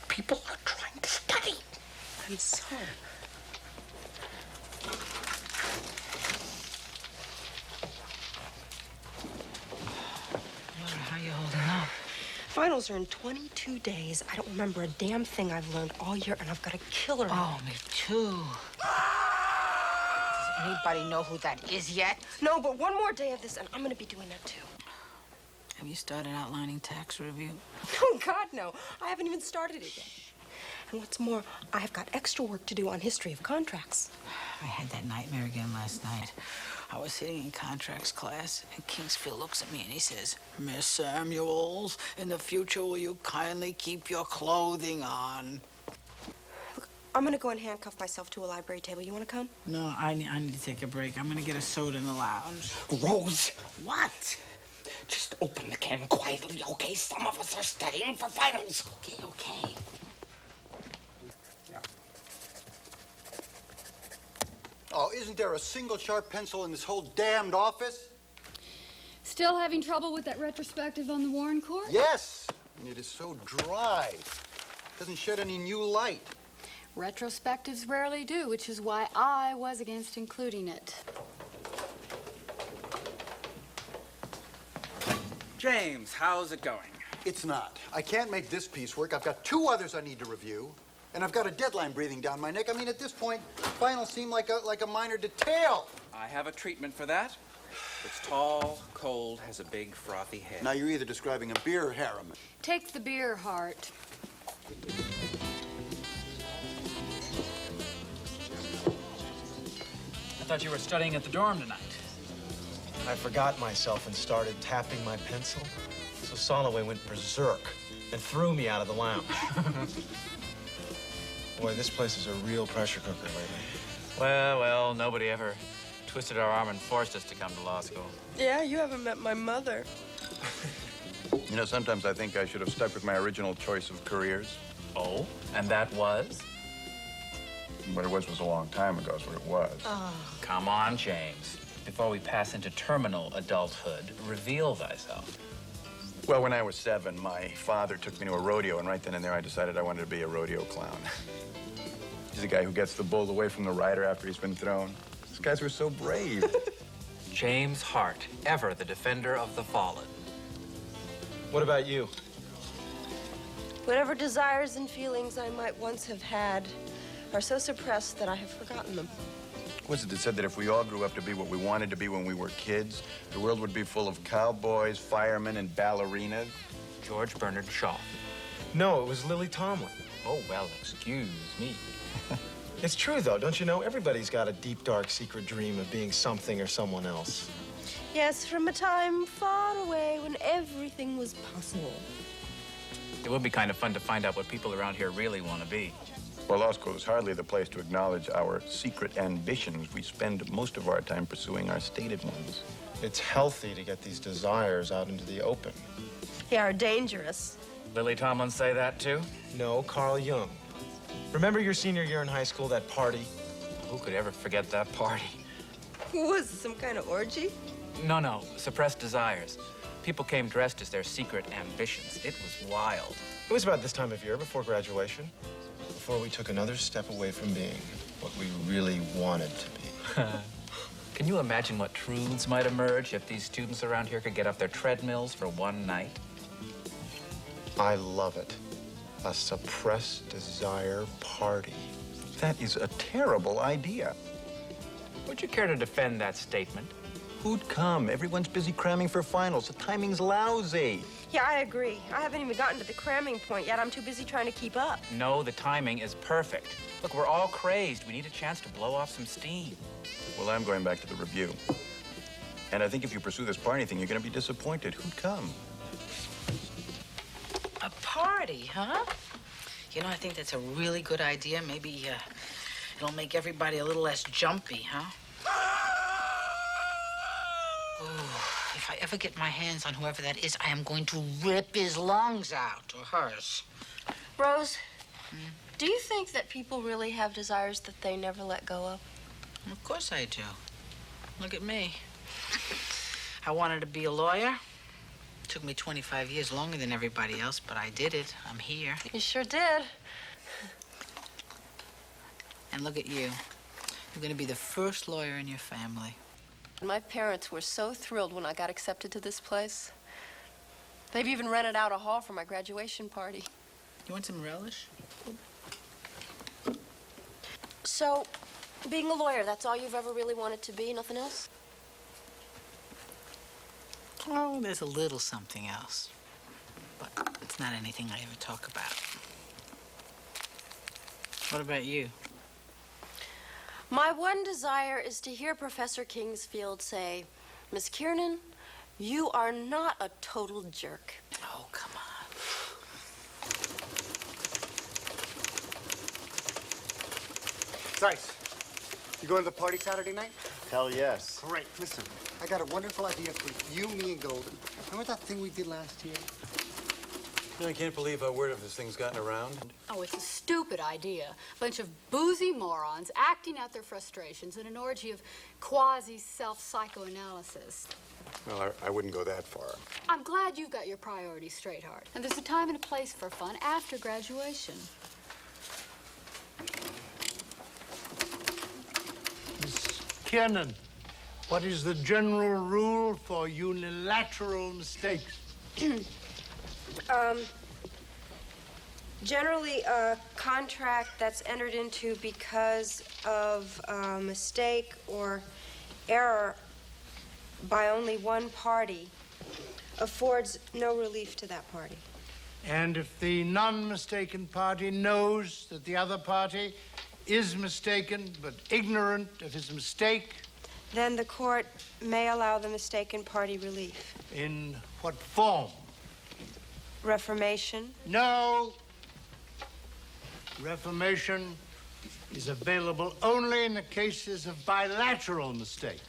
People are trying to study. I'm sorry. How you holding up? Finals are in 22 days. I don't remember a damn thing I've learned all year, and I've got a killer. Oh, me too. Does anybody know who that is yet? No, but one more day of this, and I'm going to be doing that too. Have you started outlining tax review? Oh, God, no. I haven't even started it yet. And what's more, I've got extra work to do on history of contracts. I had that nightmare again last night. I was sitting in contracts class, and Kingsfield looks at me and he says, Miss Samuels, in the future, will you kindly keep your clothing on? Look, I'm going to go and handcuff myself to a library table. You want to come? No, I need to take a break. I'm going to get a soda in the lounge. Rose, What? just open the can quietly, okay? Some of us are studying for finals. Okay. Oh, isn't there a single sharp pencil in this whole damned office? Still having trouble with that retrospective on the Warren Court? Yes. And it is so dry. Doesn't shed any new light. Retrospectives rarely do, which is why I was against including it. James, how's it going? It's not. I can't make this piece work. I've got 2 others I need to review. And I've got a deadline breathing down my neck. I mean, at this point, finals seem like a minor detail. I have a treatment for that. It's tall, cold, has a big, frothy head. Now, you're either describing a beer harem. Take the beer, Hart. I thought you were studying at the dorm tonight. I forgot myself and started tapping my pencil. So Soloway went berserk and threw me out of the lounge. Boy, this place is a real pressure cooker lately. Well, nobody ever twisted our arm and forced us to come to law school. Yeah, you haven't met my mother. You know, sometimes I think I should have stuck with my original choice of careers. Oh? And that was? What it was a long time ago is what it was. Come on, James. Before we pass into terminal adulthood, reveal thyself. Well, when I was 7, my father took me to a rodeo, and right then and there I decided I wanted to be a rodeo clown. He's the guy who gets the bull away from the rider after he's been thrown. These guys were so brave. James Hart, ever the defender of the fallen. What about you? Whatever desires and feelings I might once have had are so suppressed that I have forgotten them. Was it that said that if we all grew up to be what we wanted to be when we were kids, the world would be full of cowboys, firemen, and ballerinas? George Bernard Shaw. No, it was Lily Tomlin. Oh, well, excuse me. It's true, though, don't you know? Everybody's got a deep, dark, secret dream of being something or someone else. Yes, from a time far away when everything was possible. It would be kind of fun to find out what people around here really want to be. Well, law school is hardly the place to acknowledge our secret ambitions. We spend most of our time pursuing our stated ones. It's healthy to get these desires out into the open. They are dangerous. Lily Tomlin say that, too? No, Carl Jung. Remember your senior year in high school, that party? Who could ever forget that party? Was it some kind of orgy? No, suppressed desires. People came dressed as their secret ambitions. It was wild. It was about this time of year, before graduation. Before we took another step away from being what we really wanted to be. Can you imagine what truths might emerge if these students around here could get off their treadmills for one night? I love it. A suppressed desire party. That is a terrible idea. Would you care to defend that statement? Who'd come? Everyone's busy cramming for finals. The timing's lousy. Yeah, I agree. I haven't even gotten to the cramming point yet. I'm too busy trying to keep up. No, the timing is perfect. Look, we're all crazed. We need a chance to blow off some steam. Well, I'm going back to the review. And I think if you pursue this party thing, you're going to be disappointed. Who'd come? A party, huh? You know, I think that's a really good idea. Maybe it'll make everybody a little less jumpy, huh? Ooh, if I ever get my hands on whoever that is, I am going to rip his lungs out, or hers. Rose, do you think that people really have desires that they never let go of? Of course I do. Look at me. I wanted to be a lawyer. Took me 25 years, longer than everybody else, but I did it. I'm here. You sure did. And look at you. You're going to be the first lawyer in your family. My parents were so thrilled when I got accepted to this place. They've even rented out a hall for my graduation party. You want some relish? So, being a lawyer, that's all you've ever really wanted to be, nothing else? Oh, there's a little something else. But it's not anything I ever talk about. What about you? My one desire is to hear Professor Kingsfield say, Miss Kiernan, you are not a total jerk. Oh, come on. Dice, you going to the party Saturday night? Hell yes. Great. Listen, I got a wonderful idea for you, me, and Golden. Remember that thing we did last year? I can't believe how word of this thing's gotten around. Oh, it's a stupid idea. A bunch of boozy morons acting out their frustrations in an orgy of quasi-self-psychoanalysis. Well, I wouldn't go that far. I'm glad you've got your priorities straight, Hart. And there's a time and a place for fun after graduation. Miss Kiernan, what is the general rule for unilateral mistakes? Generally, a contract that's entered into because of a mistake or error by only one party affords no relief to that party. And if the non-mistaken party knows that the other party is mistaken but ignorant of his mistake? Then the court may allow the mistaken party relief. In what form? Reformation. No. Reformation is available only in the cases of bilateral mistake.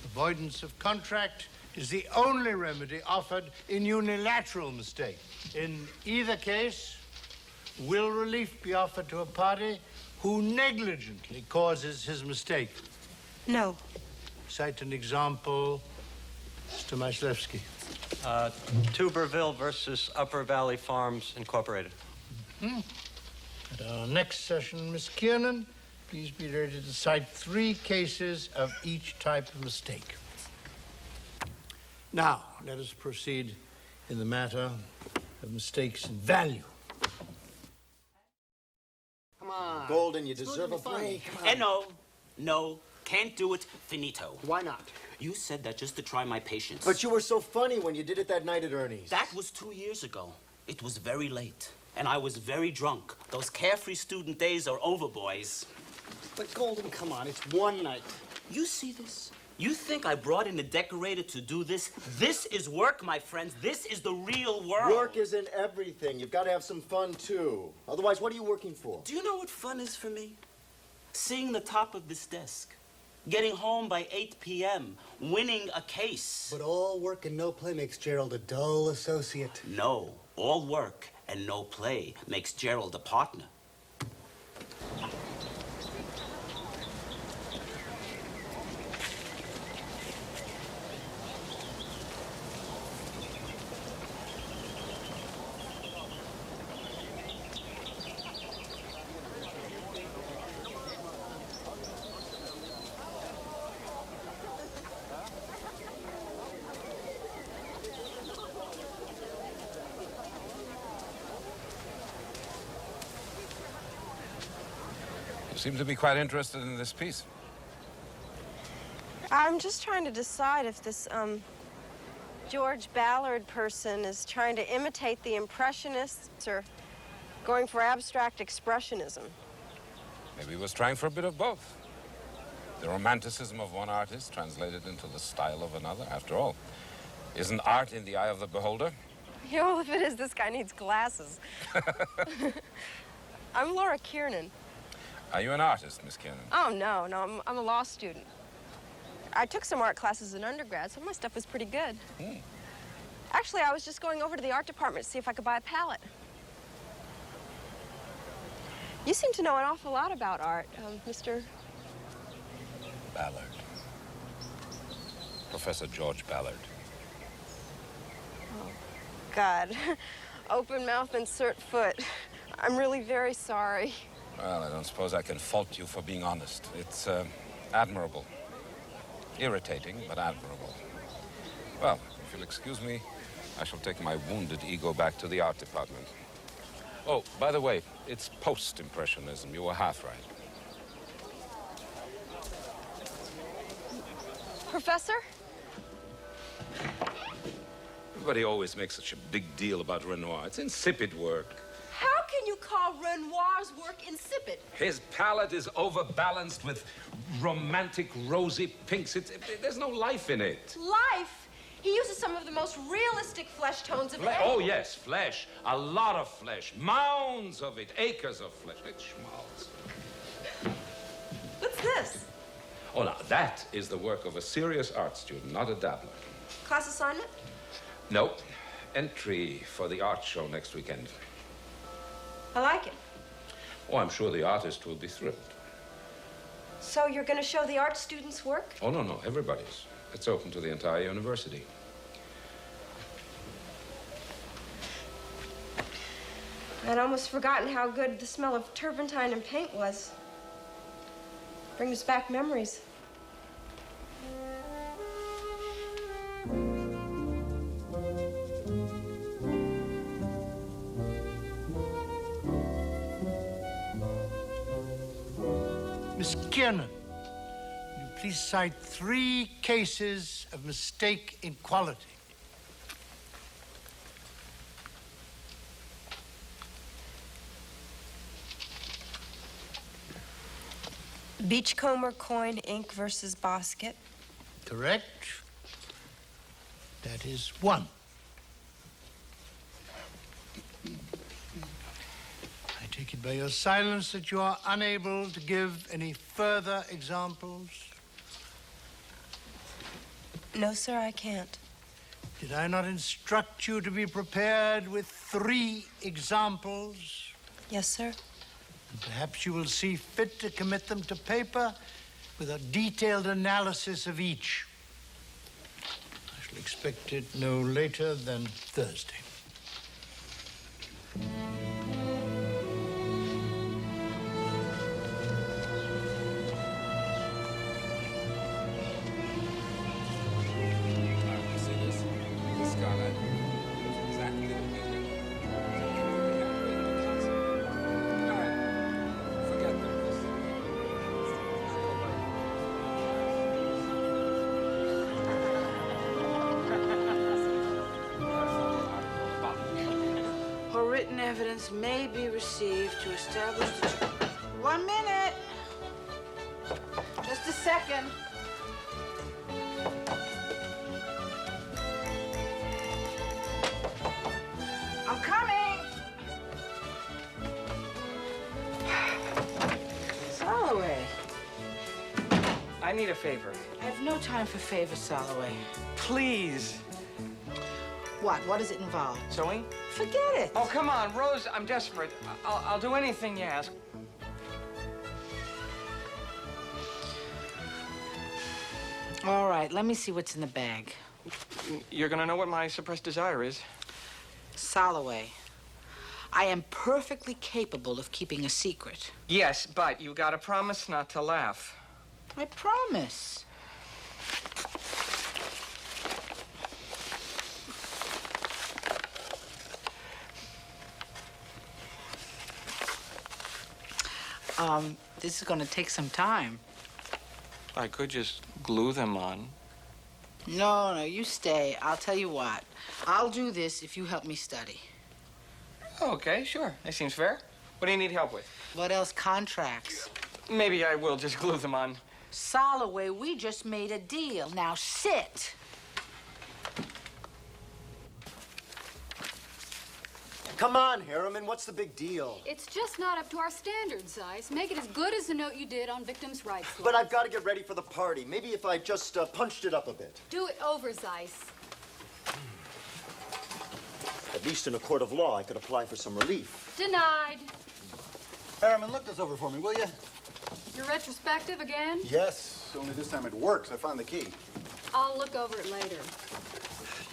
Avoidance of contract is the only remedy offered in unilateral mistake. In either case, will relief be offered to a party who negligently causes his mistake? No. Cite an example, Mr. Myslewski. Tuberville versus Upper Valley Farms Incorporated. At our next session, Miss Kiernan, please be ready to cite 3 cases of each type of mistake. Now, let us proceed in the matter of mistakes in value. Come on. Golden, you deserve a break. And no, can't do it. Finito. Why not? You said that just to try my patience. But you were so funny when you did it that night at Ernie's. That was 2 years ago. It was very late, and I was very drunk. Those carefree student days are over, boys. But Golden, come on, it's one night. You see this? You think I brought in a decorator to do this? This is work, my friends. This is the real world. Work isn't everything. You've got to have some fun, too. Otherwise, what are you working for? Do you know what fun is for me? Seeing the top of this desk. Getting home by 8 p.m. Winning a case. But all work and no play makes Gerald a dull associate. No, all work and no play makes Gerald a partner. You seem to be quite interested in this piece. I'm just trying to decide if this, George Ballard person is trying to imitate the Impressionists or going for abstract expressionism. Maybe he was trying for a bit of both. The romanticism of one artist translated into the style of another. After all, isn't art in the eye of the beholder? You know, if it is, this guy needs glasses. I'm Laura Kiernan. Are you an artist, Miss Kiernan? Oh, no, I'm a law student. I took some art classes in undergrad. Some of my stuff was pretty good. Actually, I was just going over to the art department to see if I could buy a palette. You seem to know an awful lot about art, Mr. Ballard. Professor George Ballard. God. Open mouth, insert foot. I'm really very sorry. Well, I don't suppose I can fault you for being honest. It's admirable. Irritating, but admirable. Well, if you'll excuse me, I shall take my wounded ego back to the art department. Oh, by the way, it's post-impressionism. You were half right. Professor? Everybody always makes such a big deal about Renoir. It's insipid work. How can you call Renoir's work insipid? His palette is overbalanced with romantic, rosy pinks. There's no life in it. Life? He uses some of the most realistic flesh tones of any. Oh, yes, flesh. A lot of flesh. Mounds of it. Acres of flesh. It's schmaltz. What's this? Oh, now, that is the work of a serious art student, not a dabbler. Class assignment? Nope. Entry for the art show next weekend. I like it. Oh, I'm sure the artist will be thrilled. So you're going to show the art students' work? Oh, no, everybody's. It's open to the entire university. I'd almost forgotten how good the smell of turpentine and paint was. Brings back memories. Miss Kiernan, will you please cite 3 cases of mistake in quality? Beachcomber Coin Inc. versus Bosket. Correct. That is 1. I take it by your silence that you are unable to give any further examples? No, sir, I can't. Did I not instruct you to be prepared with 3 examples? Yes, sir. And perhaps you will see fit to commit them to paper with a detailed analysis of each. I shall expect it no later than Thursday. See this? The scarlet. Exactly the way they look. All right. Forget them. Or written evidence may be received to establish the... 1 minute. Just a second. I'm coming. Soloway. I need a favor. I have no time for favors, Soloway. Please. What? What does it involve? Sewing? Forget it. Oh, come on, Rose, I'm desperate. I'll do anything you ask. All right, let me see what's in the bag. You're gonna know what my suppressed desire is. Soloway, I am perfectly capable of keeping a secret. Yes, but you gotta promise not to laugh. I promise. This is gonna take some time. I could just glue them on. No, you stay. I'll tell you what. I'll do this if you help me study. Okay, sure. That seems fair. What do you need help with? What else? Contracts. Maybe I will just glue them on. Soloway, we just made a deal. Now sit. Come on, Harriman, what's the big deal? It's just not up to our standards, Zeiss. Make it as good as the note you did on victims' rights law. But I've got to get ready for the party. Maybe if I just punched it up a bit. Do it over, Zeiss. At least in a court of law, I could apply for some relief. Denied. Harriman, look this over for me, will you? Your retrospective again? Yes, only this time it works. I found the key. I'll look over it later.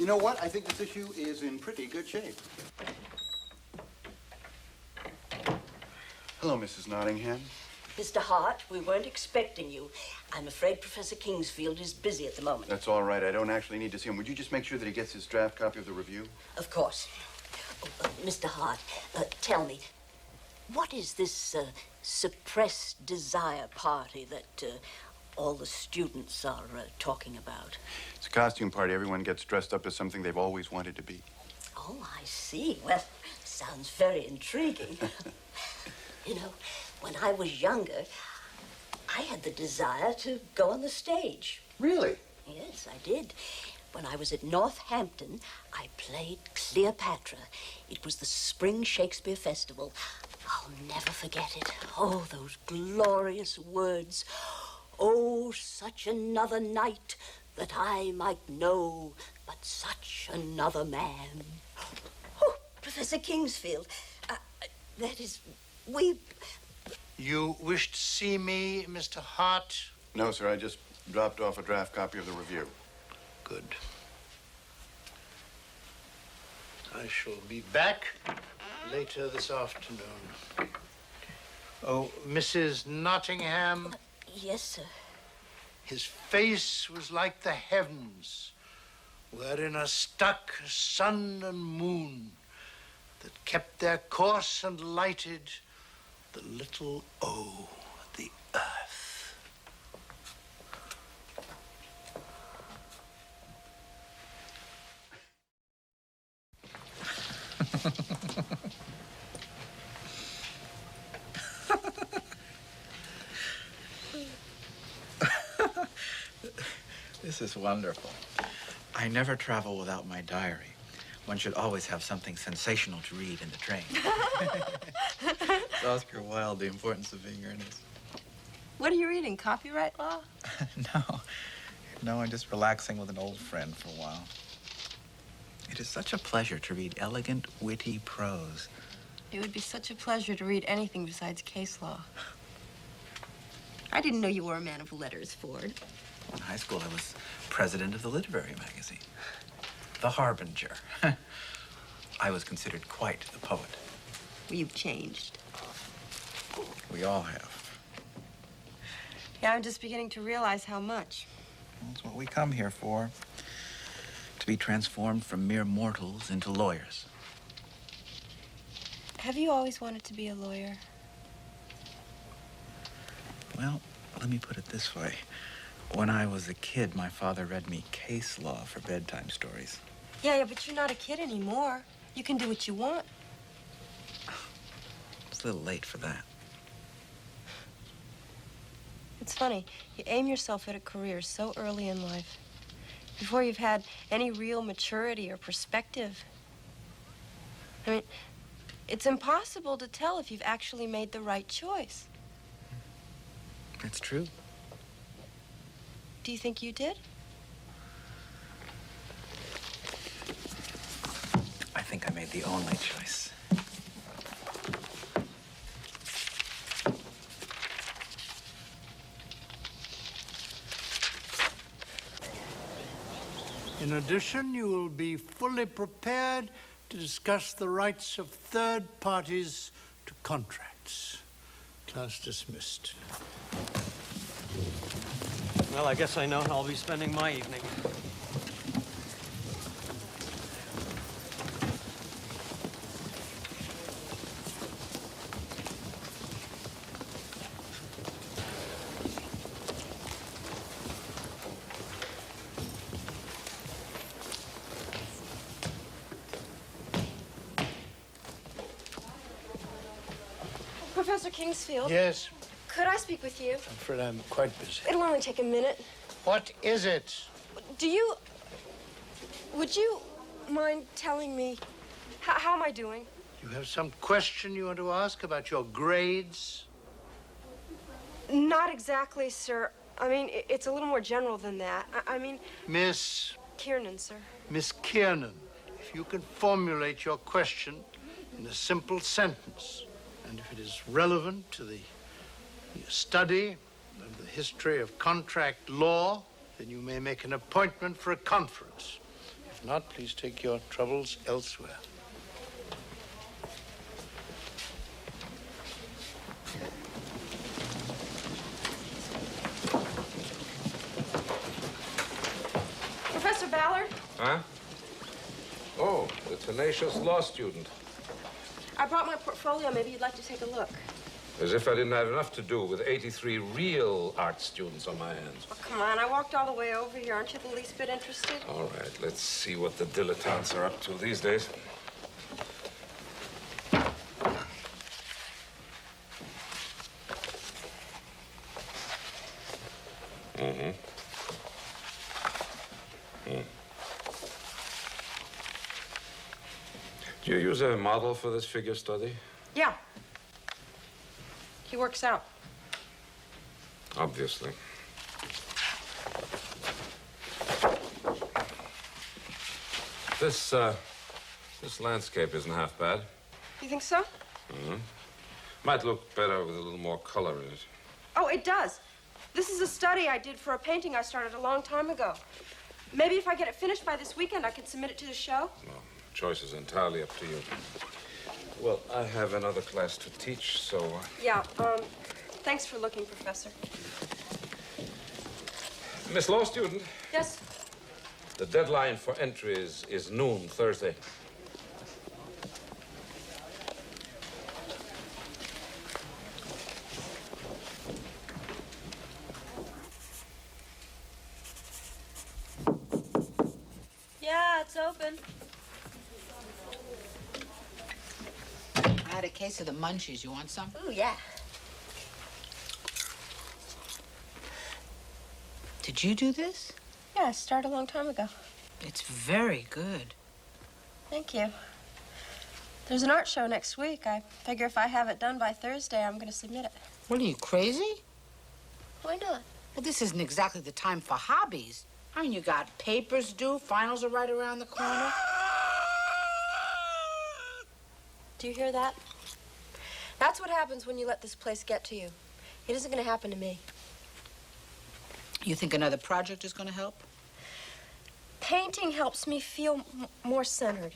You know what? I think this issue is in pretty good shape. Hello, Mrs. Nottingham. Mr. Hart, we weren't expecting you. I'm afraid Professor Kingsfield is busy at the moment. That's all right. I don't actually need to see him. Would you just make sure that he gets his draft copy of the review? Of course. Mr. Hart, tell me, what is this suppressed desire party that all the students are talking about? It's a costume party. Everyone gets dressed up as something they've always wanted to be. Oh, I see. Well, sounds very intriguing. You know, when I was younger, I had the desire to go on the stage. Really? Yes, I did. When I was at Northampton, I played Cleopatra. It was the Spring Shakespeare Festival. I'll never forget it. Oh, those glorious words. Oh, such another night that I might know but such another man. Oh, Professor Kingsfield, that is, You wish to see me, Mr. Hart? No, sir. I just dropped off a draft copy of the review. Good. I shall be back later this afternoon. Oh, Mrs. Nottingham? Yes, sir. His face was like the heavens, wherein are stuck sun and moon, that kept their course and lighted the little O, the earth. This is wonderful. I never travel without my diary. One should always have something sensational to read in the train. It's Oscar Wilde, The Importance of Being Earnest. What are you reading, copyright law? No, I'm just relaxing with an old friend for a while. It is such a pleasure to read elegant, witty prose. It would be such a pleasure to read anything besides case law. I didn't know you were a man of letters, Ford. In high school, I was president of the literary magazine, The Harbinger. I was considered quite the poet. Well, you've changed. We all have. Yeah, I'm just beginning to realize how much. That's what we come here for. To be transformed from mere mortals into lawyers. Have you always wanted to be a lawyer? Well, let me put it this way. When I was a kid, my father read me case law for bedtime stories. Yeah, but you're not a kid anymore. You can do what you want. It's a little late for that. It's funny. You aim yourself at a career so early in life, before you've had any real maturity or perspective. I mean, it's impossible to tell if you've actually made the right choice. That's true. Do you think you did? I think I made the only choice. In addition, you will be fully prepared to discuss the rights of third parties to contracts. Class dismissed. Well, I guess I know how I'll be spending my evening. Professor Kingsfield? Yes? Could I speak with you? I'm afraid I'm quite busy. It'll only take a minute. What is it? Would you mind telling me, how am I doing? You have some question you want to ask about your grades? Not exactly, sir. I mean, it's a little more general than that. I mean... Miss Kiernan, sir. Miss Kiernan, if you can formulate your question in a simple sentence, and if it is relevant to the study of the history of contract law, then you may make an appointment for a conference. If If not, please take your troubles elsewhere. Professor Ballard, Huh? Oh, the tenacious law student. I brought my portfolio. Maybe you'd like to take a look. As if I didn't have enough to do with 83 real art students on my hands. Oh, come on, I walked all the way over here. Aren't you the least bit interested? All right, let's see what the dilettantes are up to these days. Mm-hmm. Do you use a model for this figure study? Yeah. He works out. Obviously. This landscape isn't half bad. You think so? Mm-hmm. Might look better with a little more color in it. Oh, it does. This is a study I did for a painting I started a long time ago. Maybe if I get it finished by this weekend, I can submit it to the show. Well, choice is entirely up to you. Well, I have another class to teach, so... Yeah, thanks for looking, Professor. Miss Law Student, Yes? the deadline for entries is noon Thursday. Yeah, it's open. I had a case of the munchies. You want some? Ooh, yeah. Did you do this? Yeah, I started a long time ago. It's very good. Thank you. There's an art show next week. I figure if I have it done by Thursday, I'm going to submit it. What, are you crazy? Why not? Well, this isn't exactly the time for hobbies. I mean, you got papers due, finals are right around the corner. Do you hear that? That's what happens when you let this place get to you. It isn't going to happen to me. You think another project is going to help? Painting helps me feel more centered.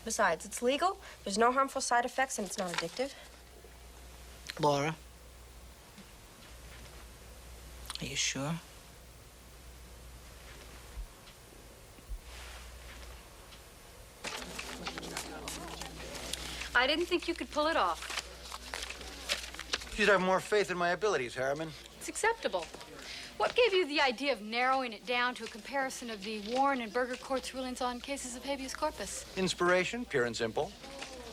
Besides, it's legal, there's no harmful side effects, and it's not addictive. Laura? Are you sure? I didn't think you could pull it off. You should have more faith in my abilities, Harriman. It's acceptable. What gave you the idea of narrowing it down to a comparison of the Warren and Berger courts' rulings on cases of habeas corpus? Inspiration, pure and simple.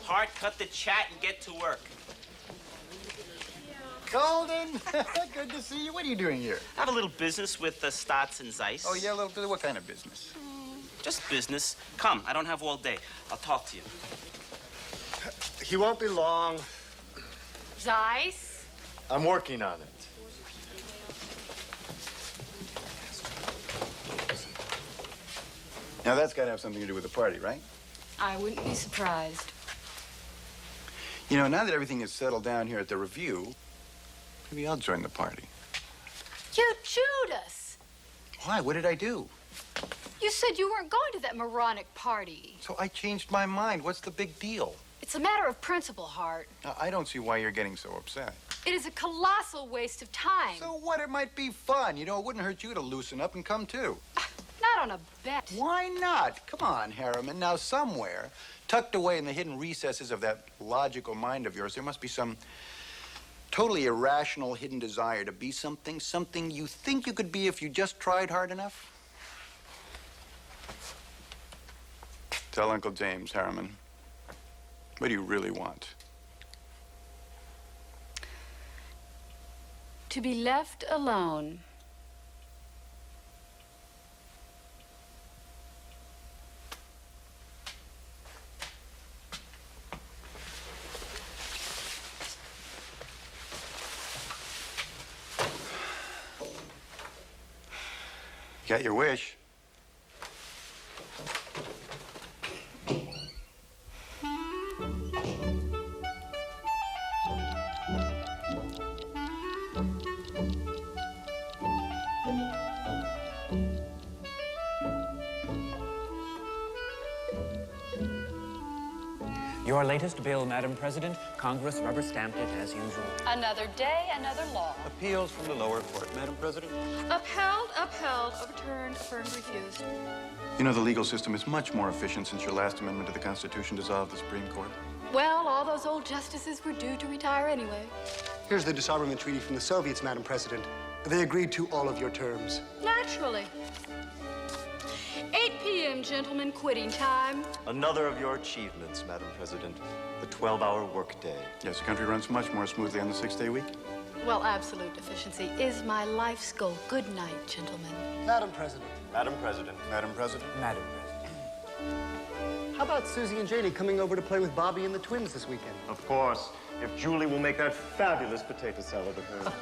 Hart, cut the chat and get to work. Golden, good to see you. What are you doing here? I have a little business with Stotts and Zeiss. Oh, yeah, a little bit. What kind of business? Just business. Come, I don't have all day. I'll talk to you. He won't be long. Zeiss? I'm working on it. Now, that's got to have something to do with the party, right? I wouldn't be surprised. You know, now that everything is settled down here at the Review, maybe I'll join the party. You Judas! Why? What did I do? You said you weren't going to that moronic party. So I changed my mind. What's the big deal? It's a matter of principle, Hart. Now, I don't see why you're getting so upset. It is a colossal waste of time. So what? It might be fun. You know, it wouldn't hurt you to loosen up and come too. Not on a bet. Why not? Come on, Harriman. Now, somewhere, tucked away in the hidden recesses of that logical mind of yours, there must be some totally irrational hidden desire to be something you think you could be if you just tried hard enough. Tell Uncle James, Harriman. What do you really want? To be left alone. Got your wish. Your latest bill, Madam President. Congress rubber-stamped it as usual. Another day, another law. Appeals from the lower court, Madam President. Upheld, upheld, overturned, affirmed, refused. You know, the legal system is much more efficient since your last amendment to the Constitution dissolved the Supreme Court. Well, all those old justices were due to retire anyway. Here's the disarmament treaty from the Soviets, Madam President. They agreed to all of your terms. Naturally. 8 p.m., gentlemen, quitting time. Another of your achievements, Madam President. The 12-hour workday. Yes, the country runs much more smoothly on the 6-day week. Well, absolute efficiency is my life's goal. Good night, gentlemen. Madam President. Madam President. Madam President. Madam How about Susie and Janie coming over to play with Bobby and the twins this weekend? Of course, if Julie will make that fabulous potato salad of hers.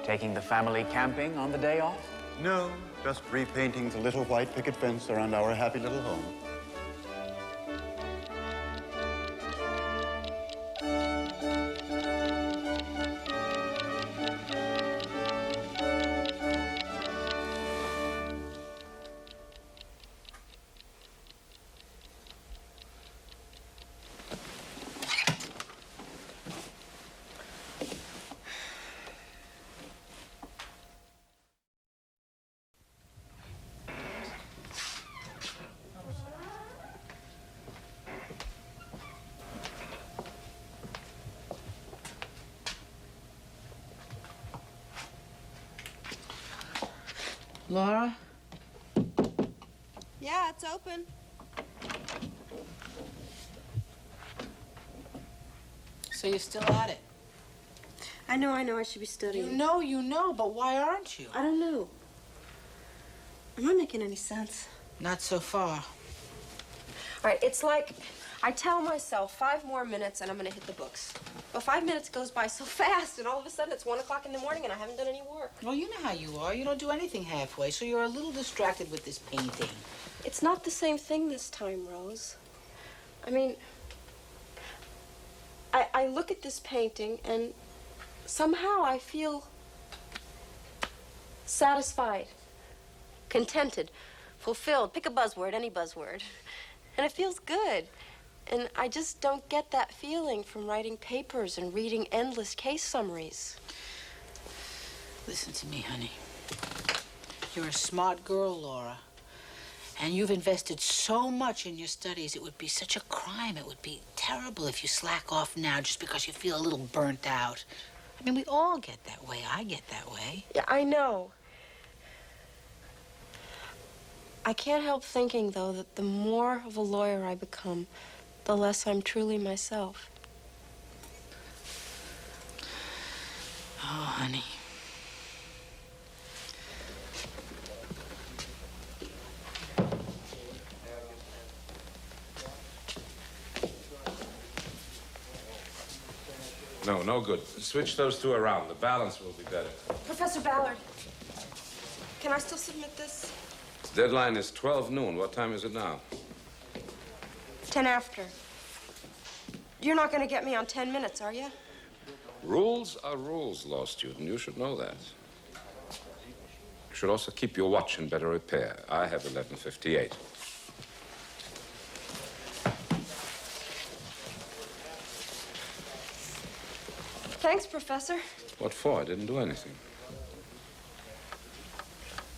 Taking the family camping on the day off? No, just repainting the little white picket fence around our happy little home. Laura? Yeah, it's open. So you're still at it? I know I should be studying. You know, but why aren't you? I don't know. Am I making any sense? Not so far. All right, it's like I tell myself 5 more minutes and I'm gonna hit the books. But 5 minutes goes by so fast, and all of a sudden it's 1 o'clock in the morning and I haven't done any work. Well, you know how you are. You don't do anything halfway, so you're a little distracted with this painting. It's not the same thing this time, Rose. I mean, I look at this painting and somehow I feel satisfied, contented, fulfilled. Pick a buzzword, any buzzword. And it feels good. And I just don't get that feeling from writing papers and reading endless case summaries. Listen to me, honey. You're a smart girl, Laura. And you've invested so much in your studies. It would be such a crime. It would be terrible if you slack off now just because you feel a little burnt out. I mean, we all get that way. I get that way. Yeah, I know. I can't help thinking, though, that the more of a lawyer I become, the less I'm truly myself. Oh, honey. No, no good. Switch those two around. The balance will be better. Professor Ballard, can I still submit this? The deadline is 12 noon. What time is it now? 10 after. You're not going to get me on 10 minutes, are you? Rules are rules, law student. You should know that. You should also keep your watch in better repair. I have 11:58. Thanks, Professor. What for? I didn't do anything.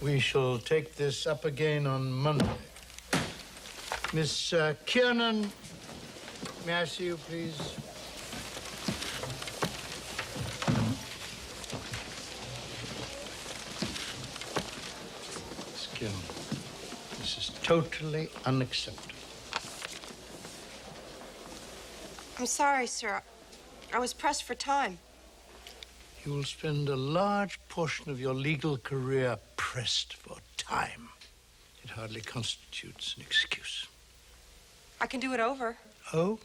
We shall take this up again on Monday. Miss Kiernan, may I see you, please? Miss Kiernan, this is totally unacceptable. I'm sorry, sir. I was pressed for time. You will spend a large portion of your legal career pressed for time. It hardly constitutes an excuse. I can do it over. Oh?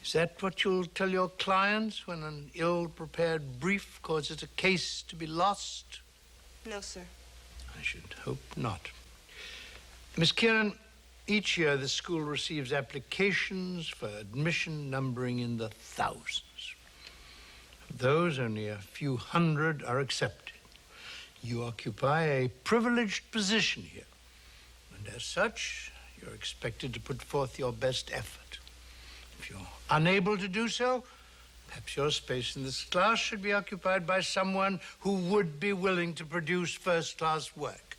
Is that what you'll tell your clients when an ill-prepared brief causes a case to be lost? No, sir. I should hope not. Miss Kieran, each year the school receives applications for admission numbering in the thousands. Of those, only a few hundred are accepted. You occupy a privileged position here, and as such, you're expected to put forth your best effort. If you're unable to do so, perhaps your space in this class should be occupied by someone who would be willing to produce first-class work.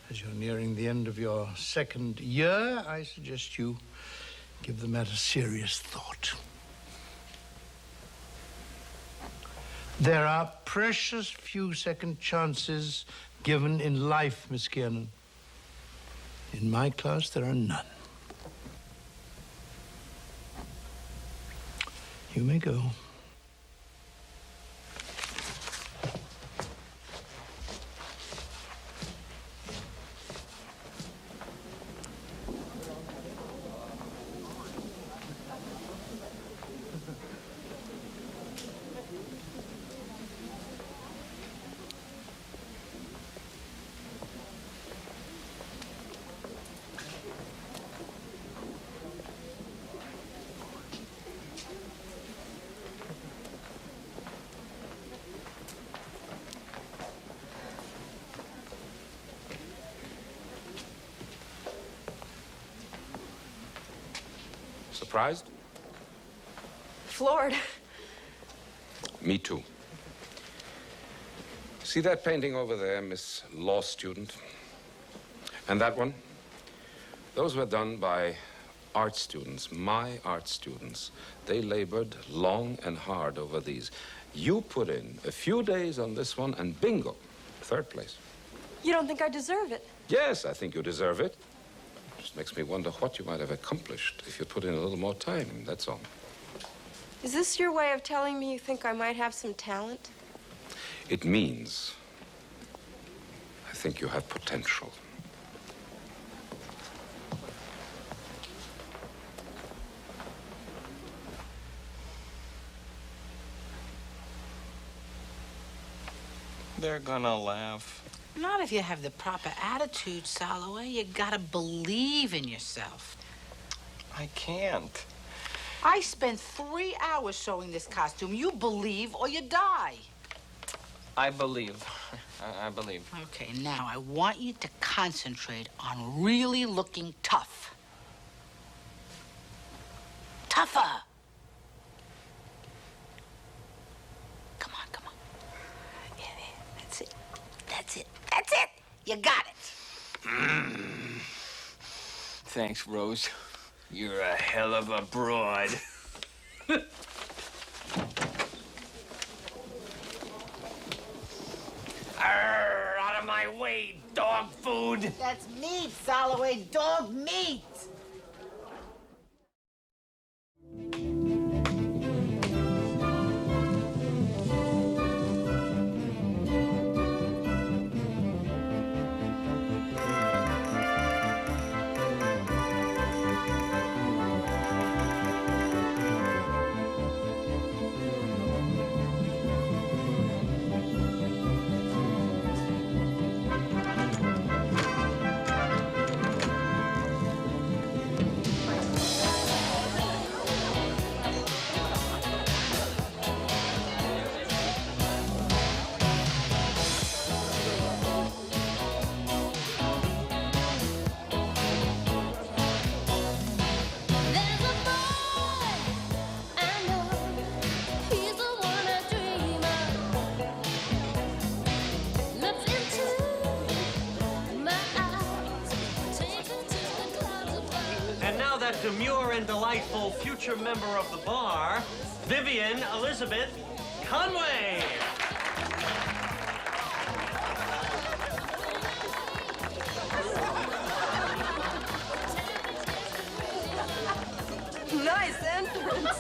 As you're nearing the end of your second year, I suggest you give the matter serious thought. There are precious few second chances given in life, Miss Kiernan. In my class, there are none. You may go. Surprised? Floored. Me too. See that painting over there, Miss Law Student? And that one? Those were done by art students, my art students. They labored long and hard over these. You put in a few days on this one and bingo, third place. You don't think I deserve it? Yes, I think you deserve it. Just makes me wonder what you might have accomplished if you put in a little more time, that's all. Is this your way of telling me you think I might have some talent? It means I think you have potential. They're gonna laugh. Not if you have the proper attitude, Soloway. You gotta believe in yourself. I can't. I spent 3 hours sewing this costume. You believe or you die. I believe. I believe. Okay, now I want you to concentrate on really looking tough. Tougher. Come on, come on. Yeah, that's it. That's it. That's it. You got it. Thanks, Rose. You're a hell of a broad. Arr, out of my way, dog food. That's meat, Soloway. Dog meat. Demure and delightful future member of the bar, Vivian Elizabeth Conway. Nice entrance.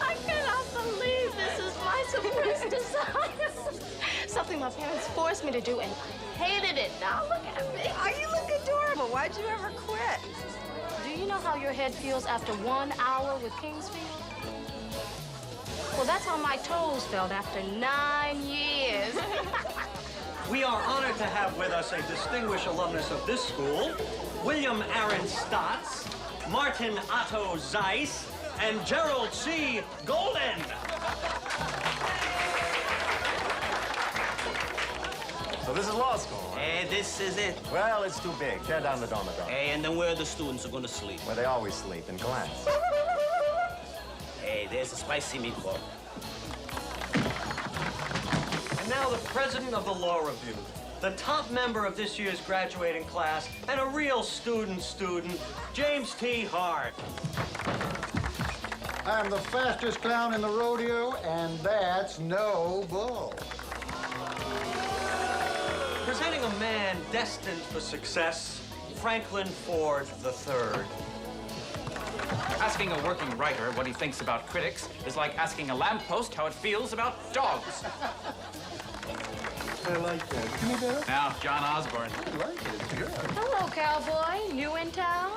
I cannot believe this is my surprise design. Something my parents forced me to do, and I hated it. Now look at me. Oh, you look adorable. Why'd you ever quit? Do you know how your head feels after 1 hour with Kingsfield? Well, that's how my toes felt after 9 years. We are honored to have with us a distinguished alumnus of this school, William Aaron Stotts, Martin Otto Zeiss, and Gerald C. Golden. So this is law school. Hey, this is it. Well, it's too big. Tear down the dormitory. Hey, and then where the students are gonna sleep? Where they always sleep, in class. Hey, there's a spicy meatball. And now the president of the Law Review, the top member of this year's graduating class, and a real student, James T. Hart. I am the fastest clown in the rodeo, and that's no bull. Presenting a man destined for success, Franklin Ford III. Asking a working writer what he thinks about critics is like asking a lamppost how it feels about dogs. I like that. Give me that. Now, John Osborne. I like it. It's good. Hello, cowboy. New in town?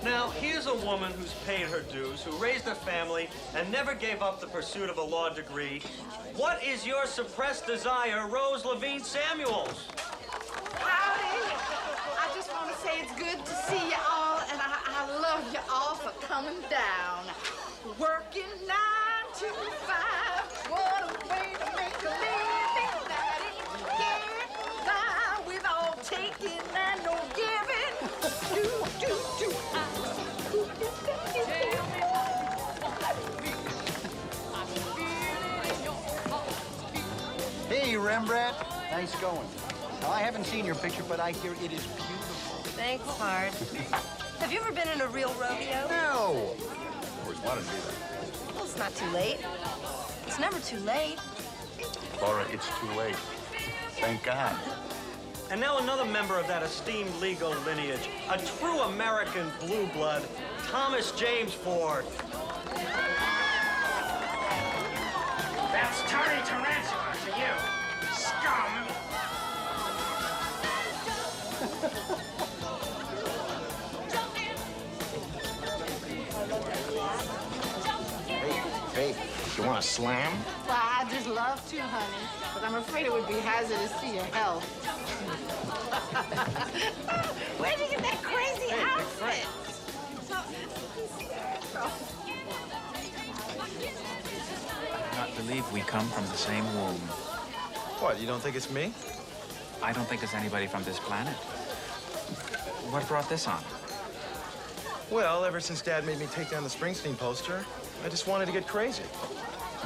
Now, here's a woman who's paid her dues, who raised a family and never gave up the pursuit of a law degree. What is your suppressed desire, Rose Levine Samuels? Howdy. I just want to say it's good to see you all, and I love you all for coming down. Working 9 to 5, what a way to make a living. That ain't get by with all taking and no giving. Hey, Rembrandt. Nice going. Now, I haven't seen your picture, but I hear it is beautiful. Thanks, Hart. Have you ever been in a real rodeo? No. Always wanted to do that. Well, it's not too late. It's never too late. Laura, it's too late. Thank God. And now another member of that esteemed legal lineage, a true American blue blood, Thomas James Ford. That's Tony Tarantula for you, scum! Hey, you want to slam? Well, I'd just love to, honey, but I'm afraid it would be hazardous to your health. Where'd you get that crazy outfit? I not believe we come from the same womb. What, you don't think it's me? I don't think it's anybody from this planet. What brought this on? Well, ever since Dad made me take down the Springsteen poster, I just wanted to get crazy.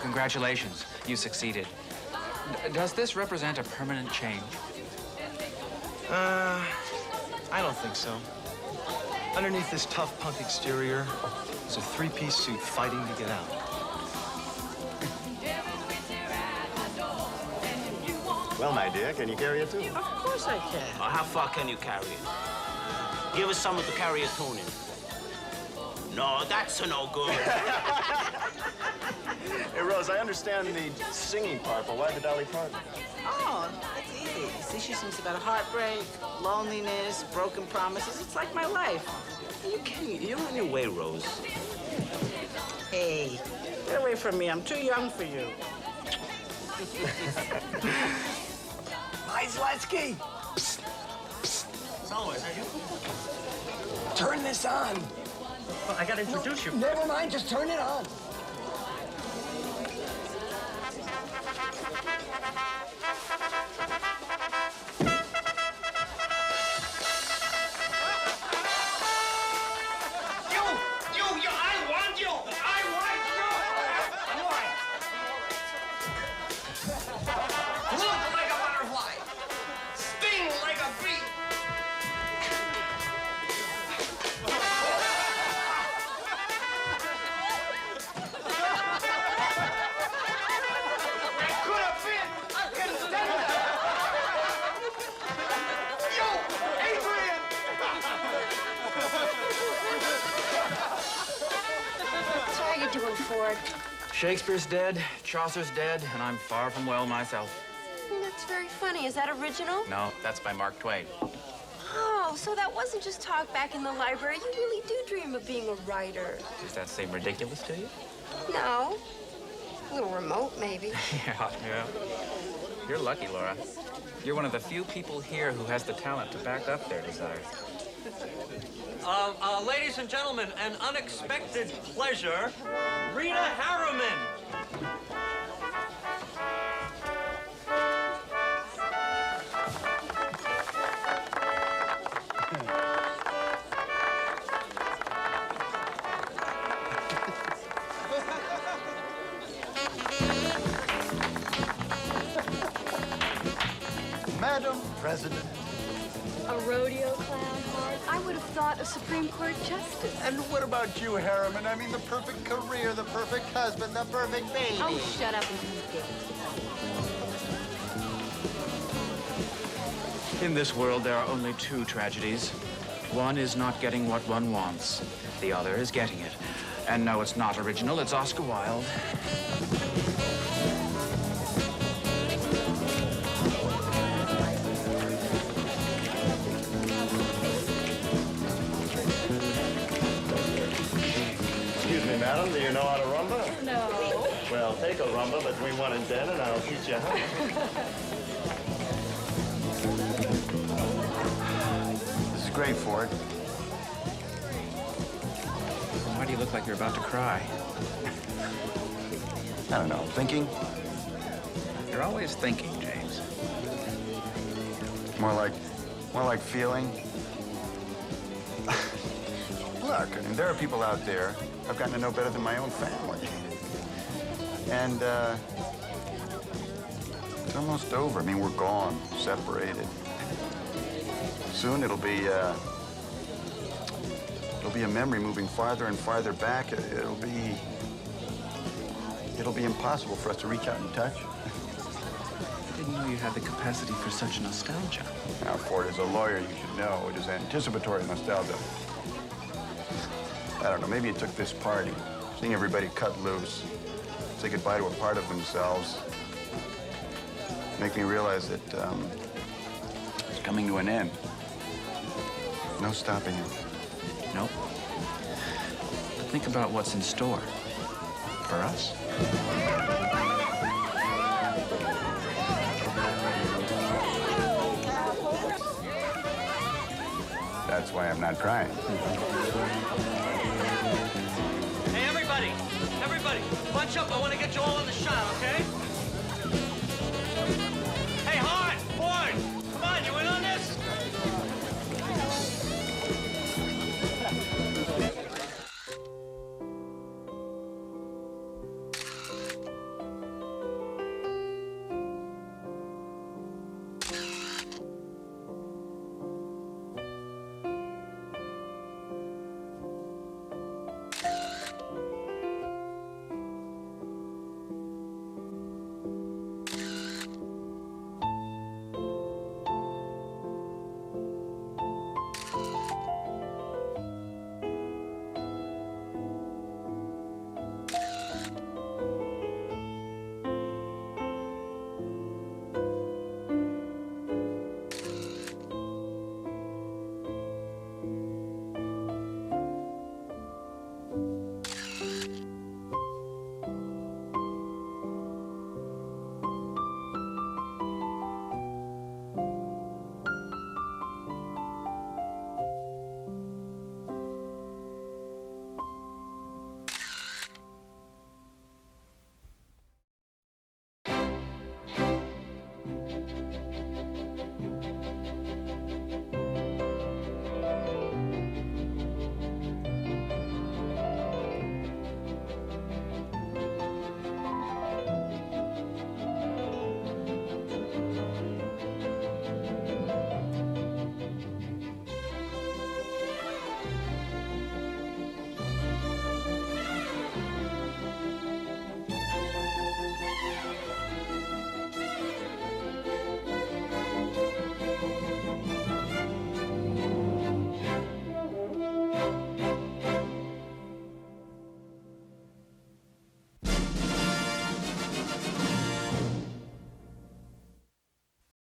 Congratulations, you succeeded. Does this represent a permanent change? I don't think so. Underneath this tough punk exterior is a three-piece suit fighting to get out. Well, my dear, can you carry it too? Of course I can. How far can you carry it? Give us someone to carry a tune in. No, that's a no good. Hey, Rose, I understand the singing part, but why the Dolly Parton? Oh, that's easy. See, she sings about heartbreak, loneliness, broken promises. It's like my life. You're on your way, Rose. Hey, get away from me. I'm too young for you. Hi, Zletsky. So, is that you? Turn this on. Well, I gotta introduce you. Never mind, just turn it on. Shakespeare's dead, Chaucer's dead, and I'm far from well myself. That's very funny. Is that original? No, that's by Mark Twain. Oh, so that wasn't just talk back in the library. You really do dream of being a writer. Does that seem ridiculous to you? No. A little remote, maybe. Yeah. You're lucky, Laura. You're one of the few people here who has the talent to back up their desires. Ladies and gentlemen, an unexpected pleasure, Rita Harriman. president. A rodeo clown, Hart? I would have thought a Supreme Court justice. And what about you, Harriman? I mean, the perfect career, the perfect husband, the perfect baby. Oh, shut up and eat it. In this world, there are only two tragedies. One is not getting what one wants. The other is getting it. And no, it's not original. It's Oscar Wilde. Excuse me, madam, do you know how to rumba? No. Well, take a rumba between 1 and 10, and I'll teach you how. This is great, Ford. Why do you look like you're about to cry? I don't know, thinking? You're always thinking, James. More like feeling. Look, I mean, there are people out there I've gotten to know better than my own family. And it's almost over. I mean, we're gone, separated. Soon it'll be a memory moving farther and farther back. It'll be impossible for us to reach out and touch. I didn't know you had the capacity for such nostalgia. Now, Ford, as a lawyer, you should know it is anticipatory nostalgia. I don't know, maybe it took this party, seeing everybody cut loose, say goodbye to a part of themselves, make me realize that it's coming to an end. No stopping it. Nope. But think about what's in store for us. That's why I'm not crying. Hey, everybody, bunch up. I want to get you all in the shot, okay?